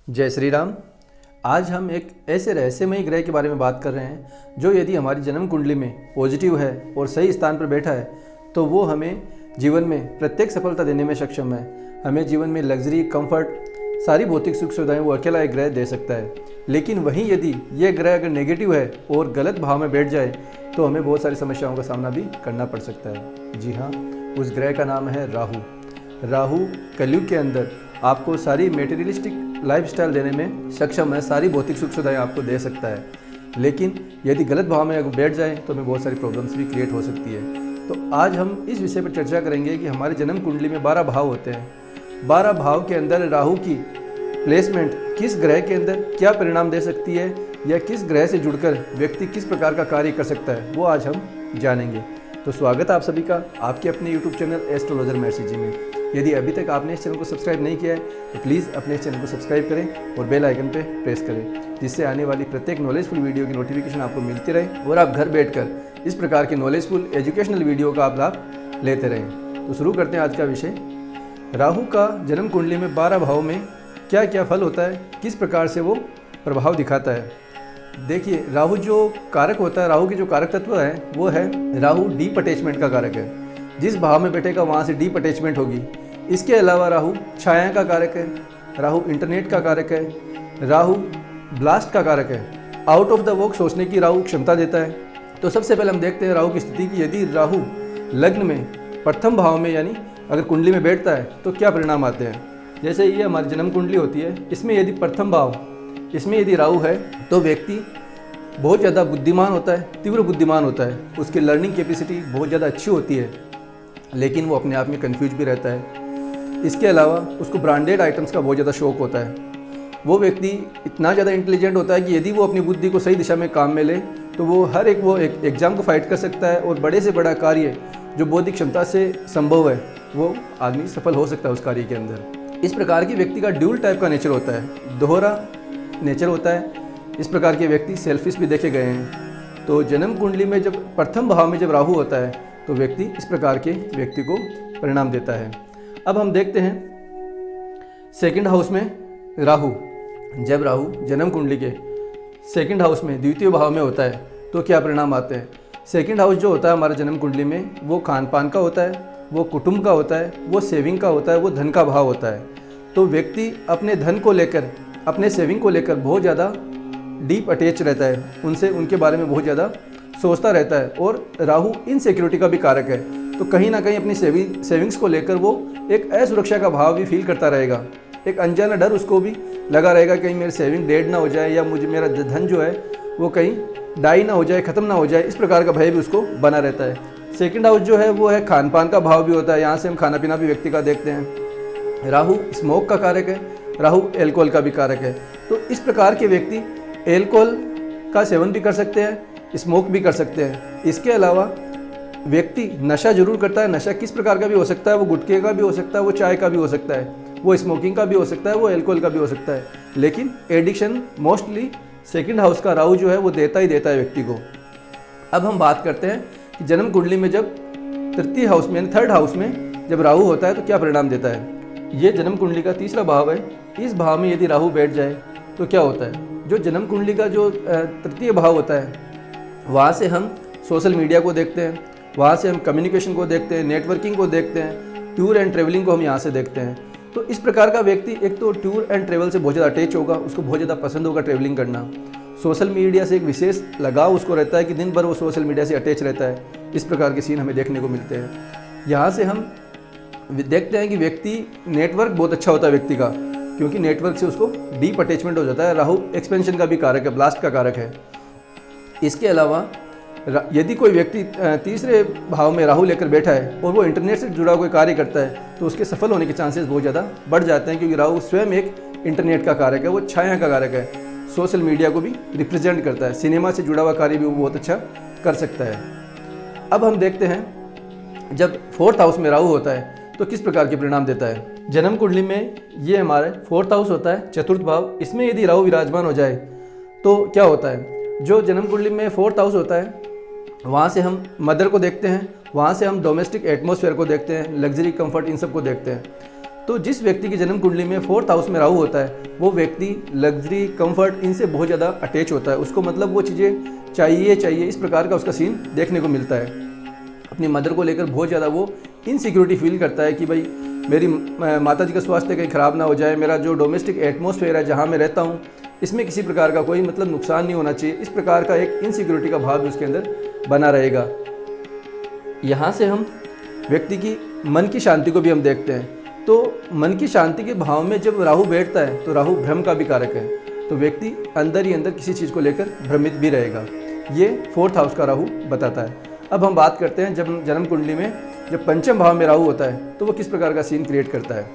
जय श्री राम। आज हम एक ऐसे रहस्यमयी ग्रह के बारे में बात कर रहे हैं जो यदि हमारी जन्म कुंडली में पॉजिटिव है और सही स्थान पर बैठा है तो वो हमें जीवन में प्रत्येक सफलता देने में सक्षम है। हमें जीवन में लग्जरी, कंफर्ट, सारी भौतिक सुख सुविधाएं वो अकेला एक ग्रह दे सकता है। लेकिन वहीं यदि ये ग्रह अगर नेगेटिव है और गलत भाव में बैठ जाए तो हमें बहुत सारी समस्याओं का सामना भी करना पड़ सकता है। जी हाँ, उस ग्रह का नाम है राहु। राहु कलयुग के अंदर आपको सारी मेटेरियलिस्टिक लाइफस्टाइल देने में सक्षम है, सारी भौतिक सुख सुविधाएं आपको दे सकता है। लेकिन यदि गलत भाव में अगर बैठ जाए तो हमें बहुत सारी प्रॉब्लम्स भी क्रिएट हो सकती है। तो आज हम इस विषय पर चर्चा करेंगे कि हमारे जन्म कुंडली में 12 भाव होते हैं। 12 भाव के अंदर राहु की प्लेसमेंट किस ग्रह के अंदर क्या परिणाम दे सकती है या किस ग्रह से जुड़कर व्यक्ति किस प्रकार का कार्य कर सकता है, वो आज हम जानेंगे। तो स्वागत है आप सभी का आपके अपने YouTube चैनल एस्ट्रोलॉजर महर्षि जी में। यदि अभी तक आपने इस चैनल को सब्सक्राइब नहीं किया है तो प्लीज़ अपने इस चैनल को सब्सक्राइब करें और बेल आइकन पे प्रेस करें, जिससे आने वाली प्रत्येक नॉलेजफुल वीडियो की नोटिफिकेशन आपको मिलती रहे और आप घर बैठकर इस प्रकार के नॉलेजफुल एजुकेशनल वीडियो का आप लाभ लेते रहें। तो शुरू करते हैं आज का विषय। राहु का जन्म कुंडली में 12 भाव में क्या क्या फल होता है, किस प्रकार से वो प्रभाव दिखाता है। देखिए, राहु जो कारक होता है, राहु की जो कारक तत्व है वो है राहु डीप अटैचमेंट का कारक है। जिस भाव में बैठेगा वहाँ से डीप अटैचमेंट होगी। इसके अलावा राहु छाया का कारक है, राहु इंटरनेट का कारक है, राहु ब्लास्ट का कारक है। आउट ऑफ द बॉक्स सोचने की राहु क्षमता देता है। तो सबसे पहले हम देखते हैं राहु की स्थिति की। यदि राहु लग्न में प्रथम भाव में यानी अगर कुंडली में बैठता है तो क्या परिणाम आते हैं। जैसे ये हमारी जन्म कुंडली होती है, इसमें यदि प्रथम भाव, इसमें यदि राहु है तो व्यक्ति बहुत ज़्यादा बुद्धिमान होता है, तीव्र बुद्धिमान होता है। उसकी लर्निंग कैपेसिटी बहुत ज़्यादा अच्छी होती है, लेकिन वो अपने आप में कंफ्यूज भी रहता है। इसके अलावा उसको ब्रांडेड आइटम्स का बहुत ज़्यादा शौक होता है। वो व्यक्ति इतना ज़्यादा इंटेलिजेंट होता है कि यदि वो अपनी बुद्धि को सही दिशा में काम में ले तो वो हर एक एग्ज़ाम को फाइट कर सकता है और बड़े से बड़ा कार्य जो बौद्धिक क्षमता से संभव है वो आदमी सफल हो सकता है उस कार्य के अंदर। इस प्रकार के व्यक्ति का ड्यूल टाइप का नेचर होता है, दोहरा नेचर होता है। इस प्रकार के व्यक्ति सेल्फिश भी देखे गए हैं। तो जन्म कुंडली में जब प्रथम भाव में जब राहु होता है तो व्यक्ति इस प्रकार के व्यक्ति को परिणाम देता है। अब हम देखते हैं सेकंड हाउस में राहु। जब राहु जन्म कुंडली के सेकंड हाउस में द्वितीय भाव में होता है तो क्या परिणाम आते हैं। सेकंड हाउस जो होता है हमारे जन्म कुंडली में वो खान पान का होता है, वो कुटुंब का होता है, वो सेविंग का होता है, वो धन का भाव होता है। तो व्यक्ति अपने धन को लेकर, अपने सेविंग को लेकर बहुत ज़्यादा डीप अटैच रहता है, उनसे उनके बारे में बहुत ज़्यादा सोचता रहता है। और राहु इनसिक्योरिटी का भी कारक है, तो कहीं ना कहीं अपनी सेविंग्स को लेकर वो एक असुरक्षा का भाव भी फील करता रहेगा। एक अनजाना डर उसको भी लगा रहेगा, कहीं मेरी सेविंग डेड ना हो जाए या मुझे मेरा धन जो है वो कहीं डाई ना हो जाए, ख़त्म ना हो जाए। इस प्रकार का भय भी उसको बना रहता है। सेकेंड हाउस जो है वो है खान पान का भाव भी होता है। यहाँ से हम खाना पीना भी व्यक्ति का देखते हैं। राहु स्मोक का कारक है, राहु एल्कोहल का भी कारक है। तो इस प्रकार के व्यक्ति एल्कोहल का सेवन भी कर सकते हैं, स्मोक भी कर सकते हैं। इसके अलावा व्यक्ति नशा जरूर करता है। नशा किस प्रकार का भी हो सकता है, वो गुटखे का भी हो सकता है, वो चाय का भी हो सकता है, वो स्मोकिंग का भी हो सकता है, वो एल्कोहल का भी हो सकता है। लेकिन एडिक्शन मोस्टली सेकंड हाउस का राहु जो है वो देता ही देता है व्यक्ति को। अब हम बात करते हैं कि जन्म कुंडली में जब तृतीय हाउस में, थर्ड हाउस में जब राहु होता है तो क्या परिणाम देता है। ये जन्म कुंडली का तीसरा भाव है। इस भाव में यदि राहु बैठ जाए तो क्या होता है। जो जन्म कुंडली का जो तृतीय भाव होता है वहाँ से हम सोशल मीडिया को देखते हैं, वहाँ से हम कम्युनिकेशन को देखते हैं, नेटवर्किंग को देखते हैं, टूर एंड ट्रेवलिंग को हम यहाँ से देखते हैं। तो इस प्रकार का व्यक्ति एक तो टूर एंड ट्रेवल से बहुत ज़्यादा अटैच होगा, उसको बहुत ज़्यादा पसंद होगा ट्रेवलिंग करना। सोशल मीडिया से एक विशेष लगाव उसको रहता है कि दिन भर वो सोशल मीडिया से अटैच रहता है। इस प्रकार के सीन हमें देखने को मिलते हैं। यहाँ से हम देखते हैं कि व्यक्ति नेटवर्क बहुत अच्छा होता है व्यक्ति का, क्योंकि नेटवर्क से उसको डीप अटैचमेंट हो जाता है। राहु एक्सपेंशन का भी कारक है, ब्लास्ट का कारक है। इसके अलावा यदि कोई व्यक्ति तीसरे भाव में राहु लेकर बैठा है और वो इंटरनेट से जुड़ा कोई कार्य करता है तो उसके सफल होने के चांसेस बहुत ज़्यादा बढ़ जाते हैं, क्योंकि राहु स्वयं एक इंटरनेट का कारक है, वो छाया का कारक है, सोशल मीडिया को भी रिप्रेजेंट करता है। सिनेमा से जुड़ा हुआ कार्य भी वो बहुत अच्छा कर सकता है। अब हम देखते हैं जब फोर्थ हाउस में राहु होता है तो किस प्रकार के परिणाम देता है। जन्म कुंडली में ये हमारे फोर्थ हाउस होता है, चतुर्थ भाव। इसमें यदि राहु विराजमान हो जाए तो क्या होता है। जो जन्म कुंडली में फोर्थ हाउस होता है वहाँ से हम मदर को देखते हैं, वहाँ से हम डोमेस्टिक एटमॉस्फेयर को देखते हैं, लग्जरी कंफर्ट इन सब को देखते हैं। तो जिस व्यक्ति की जन्म कुंडली में 4th हाउस में राहु होता है वो व्यक्ति लग्जरी, कंफर्ट इनसे बहुत ज़्यादा अटैच होता है। उसको मतलब वो चीज़ें चाहिए इस प्रकार का उसका सीन देखने को मिलता है। अपनी मदर को लेकर बहुत ज़्यादा वो इनसिक्योरिटी फील करता है कि भाई मेरी माता जी का स्वास्थ्य कहीं ख़राब ना हो जाए, मेरा जो डोमेस्टिक एटमॉस्फेयर है जहाँ मैं रहता हूँ इसमें किसी प्रकार का कोई मतलब नुकसान नहीं होना चाहिए। इस प्रकार का एक इनसिक्योरिटी का भाव उसके अंदर बना रहेगा। यहाँ से हम व्यक्ति की मन की शांति को भी हम देखते हैं। तो मन की शांति के भाव में जब राहु बैठता है तो राहु भ्रम का भी कारक है, तो व्यक्ति अंदर ही अंदर किसी चीज़ को लेकर भ्रमित भी रहेगा। ये 4th हाउस का राहु बताता है। अब हम बात करते हैं जब जन्म कुंडली में जब 5th भाव में राहु होता है तो वो किस प्रकार का सीन क्रिएट करता है।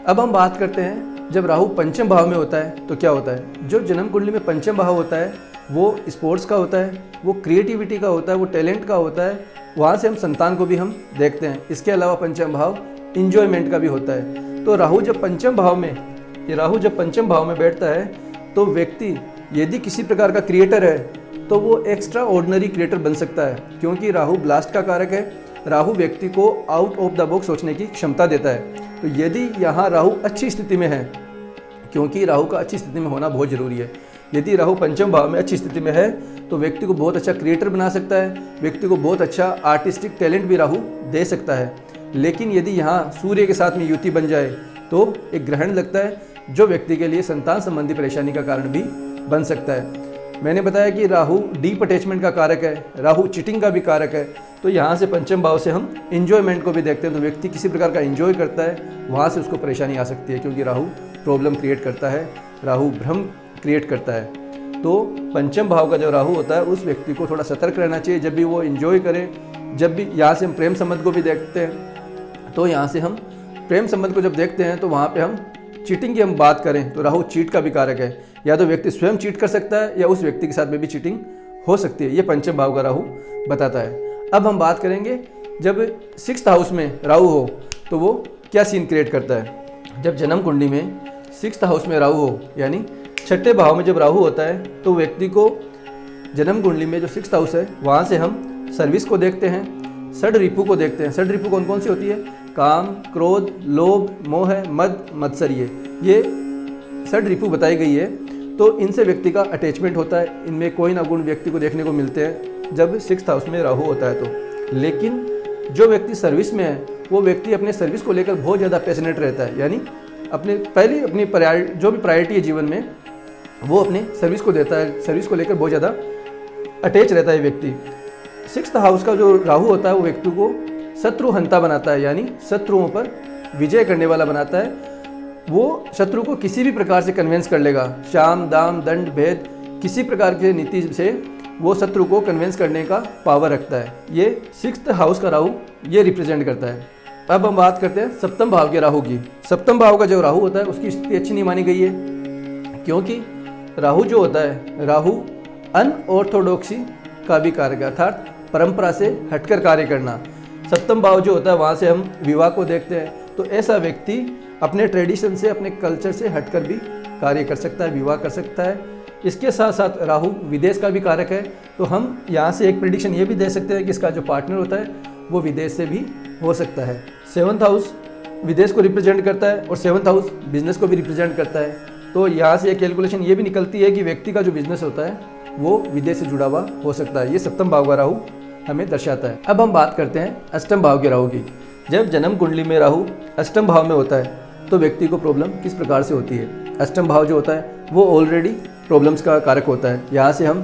अब हम बात करते हैं जब राहु 5th भाव में होता है तो क्या होता है। जो जन्म कुंडली में 5th भाव होता है वो स्पोर्ट्स का होता है, वो क्रिएटिविटी का होता है, वो टैलेंट का होता है। वहाँ से हम संतान को भी हम देखते हैं। इसके अलावा 5th भाव इंजॉयमेंट का भी होता है। तो राहु जब 5th भाव में बैठता है तो व्यक्ति यदि किसी प्रकार का क्रिएटर है तो वो एक्स्ट्रा ऑर्डिनरी क्रिएटर बन सकता है, क्योंकि राहु ब्लास्ट का कारक है। राहु व्यक्ति को आउट ऑफ द बॉक्स सोचने की क्षमता देता है। तो यदि यहाँ राहु अच्छी स्थिति में है, क्योंकि राहु का अच्छी स्थिति में होना बहुत ज़रूरी है, यदि राहु 5th भाव में अच्छी स्थिति में है तो व्यक्ति को बहुत अच्छा क्रिएटर बना सकता है, व्यक्ति को बहुत अच्छा आर्टिस्टिक टैलेंट भी राहु दे सकता है। लेकिन यदि यहाँ सूर्य के साथ में युति बन जाए तो एक ग्रहण लगता है जो व्यक्ति के लिए संतान संबंधी परेशानी का कारण भी बन सकता है। मैंने बताया कि राहु डीप अटैचमेंट का कारक है, राहु चीटिंग का भी कारक है। तो यहाँ से 5th भाव से हम इंजॉयमेंट को भी देखते हैं। तो व्यक्ति किसी प्रकार का इंजॉय करता है, वहाँ से उसको परेशानी आ सकती है, क्योंकि राहु प्रॉब्लम क्रिएट करता है, राहु भ्रम क्रिएट करता है। तो 5th भाव का जो राहु होता है उस व्यक्ति को थोड़ा सतर्क रहना चाहिए जब भी वो इंजॉय करे। जब भी यहाँ से हम प्रेम संबंध को भी देखते हैं, तो यहाँ से हम प्रेम संबंध को जब देखते हैं तो वहाँ पे हम चीटिंग की हम बात करें तो राहु चीट का भी कारक है। या तो व्यक्ति स्वयं चीट कर सकता है या उस व्यक्ति के साथ में भी चीटिंग हो सकती है। ये 5th भाव का राहु बताता है। अब हम बात करेंगे जब 6th हाउस में राहु हो तो वो क्या सीन क्रिएट करता है। जब जन्म कुंडली में 6th हाउस में राहु हो, यानी 6ठे भाव में जब राहु होता है तो व्यक्ति को जन्म कुंडली में जो 6th हाउस है वहाँ से हम सर्विस को देखते हैं, षड रिपु को देखते हैं। षड रिपु कौन कौन सी होती है? काम, क्रोध, लोभ, मोह, मद, मत्सर्य, ये षड रिपु बताई गई है। तो इनसे व्यक्ति का अटैचमेंट होता है, इनमें कोई ना गुण व्यक्ति को देखने को मिलते हैं जब 6th हाउस में राहु होता है तो। लेकिन जो व्यक्ति सर्विस में है वो व्यक्ति अपने सर्विस को लेकर बहुत ज़्यादा पैशनेट रहता है, यानी अपनी जो भी प्रायोरिटी है जीवन में वो अपने सर्विस को देता है, सर्विस को लेकर बहुत ज़्यादा अटैच रहता है व्यक्ति। 6th हाउस का जो राहु होता है वो व्यक्ति को शत्रु हंता बनाता है, यानी शत्रुओं पर विजय करने वाला बनाता है। वो शत्रु को किसी भी प्रकार से कन्विंस कर लेगा, शाम, दाम, दंड, भेद, किसी प्रकार के नीति से वो शत्रु को कन्विंस करने का पावर रखता है। ये 6th हाउस का राहु ये रिप्रेजेंट करता है। अब हम बात करते हैं 7th भाव के राहु की। 7th भाव का जो राहु होता है उसकी स्थिति अच्छी नहीं मानी गई है, क्योंकि राहु जो होता है, राहु अनऑर्थोडॉक्सी का भी कारक है, अर्थात परंपरा से हटकर कार्य करना। 7th भाव जो होता है वहाँ से हम विवाह को देखते हैं। तो ऐसा व्यक्ति अपने ट्रेडिशन से, अपने कल्चर से हटकर भी कार्य कर सकता है, विवाह कर सकता है। इसके साथ साथ राहु विदेश का भी कारक है। तो हम यहाँ से एक प्रेडिक्शन ये भी दे सकते हैं कि इसका जो पार्टनर होता है वो विदेश से भी हो सकता है। 7th हाउस विदेश को रिप्रेजेंट करता है और 7th हाउस बिजनेस को भी रिप्रेजेंट करता है। तो यहाँ से एक कैलकुलेशन ये भी निकलती है कि व्यक्ति का जो बिजनेस होता है वो विदेश से जुड़ा हुआ हो सकता है। ये 7th भाव का राहु हमें दर्शाता है। अब हम बात करते हैं 8th भाव के राहु की। जब जन्म कुंडली में राहु 8th भाव में होता है तो व्यक्ति को प्रॉब्लम किस प्रकार से होती है। 8th भाव जो होता है वो ऑलरेडी प्रॉब्लम्स का कारक होता है। यहाँ से हम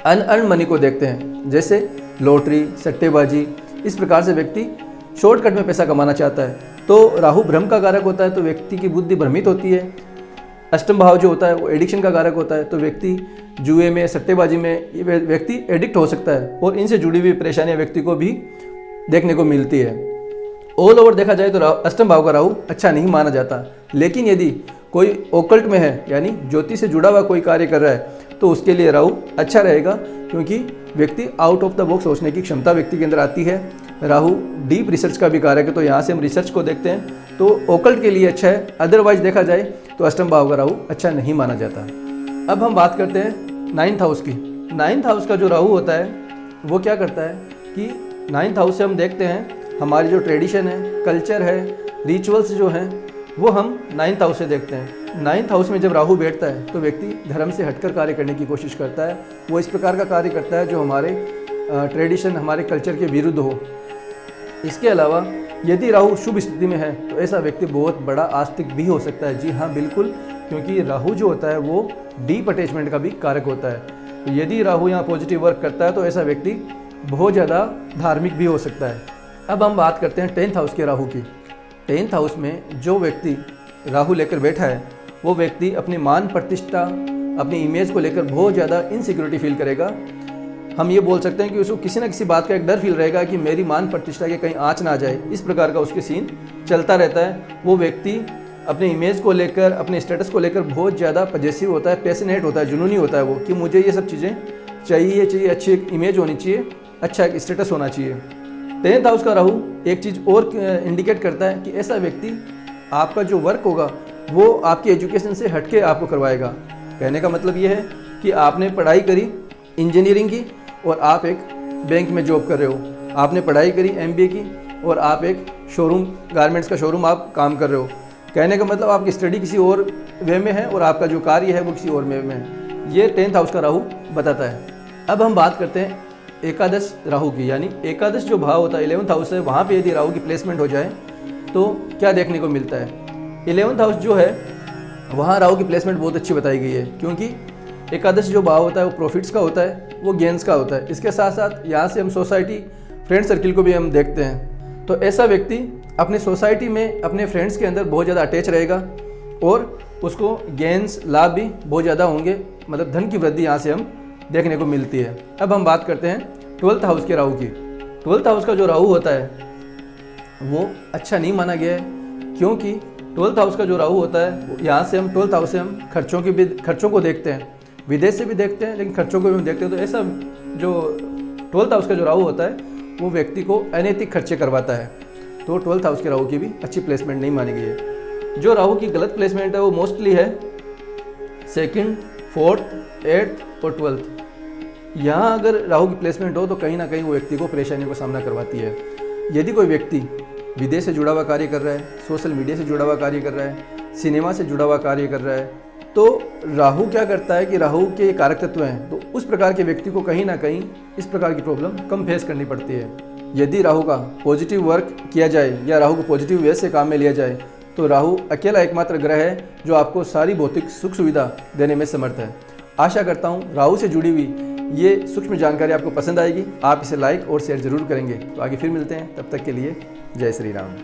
अनअर्न मनी को देखते हैं, जैसे लॉटरी, सट्टेबाजी। इस प्रकार से व्यक्ति शॉर्टकट में पैसा कमाना चाहता है। तो राहु भ्रम का कारक होता है, तो व्यक्ति की बुद्धि भ्रमित होती है। 8th भाव जो होता है वो एडिक्शन का कारक होता है, तो व्यक्ति जुए में, सट्टेबाजी में व्यक्ति एडिक्ट हो सकता है और इनसे जुड़ी हुई परेशानियां व्यक्ति को भी देखने को मिलती है। ऑल ओवर देखा जाए तो 8th भाव का राहु अच्छा नहीं माना जाता। लेकिन यदि कोई ओकल्ट में है, यानी ज्योतिष से जुड़ा हुआ कोई कार्य कर रहा है, तो उसके लिए राहु अच्छा रहेगा, क्योंकि व्यक्ति आउट ऑफ द बॉक्स सोचने की क्षमता व्यक्ति के अंदर आती है। राहु डीप रिसर्च का भी कारक है, तो यहाँ से हम रिसर्च को देखते हैं तो ओकल्ट के लिए अच्छा है। अदरवाइज देखा जाए तो 8th भाव का राहु अच्छा नहीं माना जाता। अब हम बात करते हैं 9th हाउस की। 9th हाउस का जो राहु होता है वो क्या करता है कि 9th हाउस से हम देखते हैं हमारी जो ट्रेडिशन है, कल्चर है, रिचुअल्स जो हैं वो हम 9th हाउस से देखते हैं। 9th हाउस में जब राहु बैठता है तो व्यक्ति धर्म से हटकर कार्य करने की कोशिश करता है। वो इस प्रकार का कार्य करता है जो हमारे ट्रेडिशन, हमारे कल्चर के विरुद्ध हो। इसके अलावा यदि राहु शुभ स्थिति में है तो ऐसा व्यक्ति बहुत बड़ा आस्तिक भी हो सकता है। जी हाँ, बिल्कुल, क्योंकि राहु जो होता है वो डीप अटैचमेंट का भी कारक होता है। तो यदि राहु यहाँ पॉजिटिव वर्क करता है तो ऐसा व्यक्ति बहुत ज़्यादा धार्मिक भी हो सकता है। अब हम बात करते हैं 10th हाउस के राहु की। 10th हाउस में जो व्यक्ति राहु लेकर बैठा है वो व्यक्ति अपनी मान प्रतिष्ठा, अपनी इमेज को लेकर बहुत ज़्यादा इनसिक्योरिटी फील करेगा। हम ये बोल सकते हैं कि उसको किसी न किसी बात का एक डर फील रहेगा कि मेरी मान प्रतिष्ठा के कहीं आँच ना आ जाए। इस प्रकार का उसके सीन चलता रहता है। वो व्यक्ति अपने इमेज को लेकर, अपने स्टेटस को लेकर बहुत ज़्यादा पजेसिव होता है, पैशनेट होता है, जुनूनी होता है वो, कि मुझे ये सब चीज़ें चाहिए, अच्छी एक इमेज होनी चाहिए, अच्छा एक स्टेटस होना चाहिए। 10th हाउस का राहु एक चीज़ और इंडिकेट करता है कि ऐसा व्यक्ति आपका जो वर्क होगा वो आपकी एजुकेशन से हटके आपको करवाएगा। कहने का मतलब ये है कि आपने पढ़ाई करी इंजीनियरिंग की और आप एक बैंक में जॉब कर रहे हो। आपने पढ़ाई करी MBA की और आप एक शोरूम, गारमेंट्स का शोरूम आप काम कर रहे हो। कहने का मतलब आपकी स्टडी किसी और वे में है और आपका जो कार्य है वो किसी और वे में है। ये 10th हाउस का राहु बताता है। अब हम बात करते हैं एकादश राहु की, यानी एकादश जो भाव होता है 11th हाउस है, वहाँ पे यदि राहु की प्लेसमेंट हो जाए तो क्या देखने को मिलता है। 11th हाउस जो है वहाँ राहु की प्लेसमेंट बहुत अच्छी बताई गई है, क्योंकि एकादश जो भाव होता है वो प्रॉफिट्स का होता है, वो गेंस का होता है। इसके साथ साथ यहाँ से हम सोसाइटी, फ्रेंड सर्किल को भी हम देखते हैं। तो ऐसा व्यक्ति अपने सोसाइटी में, अपने फ्रेंड्स के अंदर बहुत ज़्यादा अटैच रहेगा और उसको गेंस, लाभ भी बहुत ज़्यादा होंगे, मतलब धन की वृद्धि यहाँ से हम देखने को मिलती है। अब हम बात करते हैं 12th हाउस के राहु की। 12th हाउस का जो राहु होता है वो अच्छा नहीं माना गया है, क्योंकि 12th हाउस का जो राहु होता है यहाँ से हम 12th हाउस से हम खर्चों को देखते हैं, विदेश से भी देखते हैं, लेकिन खर्चों को भी हम देखते हैं। तो ऐसा जो 12th हाउस का जो राहु होता है वो व्यक्ति को अनैतिक खर्चे करवाता है। तो 12th हाउस के राहु की भी अच्छी प्लेसमेंट नहीं मानी गई है। जो राहु की गलत प्लेसमेंट है वो मोस्टली है 2nd, 4th, 8th और 12th। यहाँ अगर राहु की प्लेसमेंट हो तो कहीं ना कहीं वो व्यक्ति को परेशानियों का सामना करवाती है। यदि कोई व्यक्ति विदेश से जुड़ा हुआ कार्य कर रहा है, सोशल मीडिया से जुड़ा हुआ कार्य कर रहा है, सिनेमा से जुड़ा हुआ कार्य कर रहा है, तो राहु क्या करता है कि राहु के कारक तत्व हैं, तो उस प्रकार के व्यक्ति को कहीं ना कहीं इस प्रकार की प्रॉब्लम कम फेस करनी पड़ती है। यदि राहु का पॉजिटिव वर्क किया जाए या राहु को पॉजिटिव वे से काम में लिया जाए तो राहु अकेला एकमात्र ग्रह है जो आपको सारी भौतिक सुख सुविधा देने में समर्थ है। आशा करता हूँ राहु से जुड़ी हुई ये सूक्ष्म जानकारी आपको पसंद आएगी। आप इसे लाइक और शेयर जरूर करेंगे। तो आगे फिर मिलते हैं, तब तक के लिए जय श्री राम।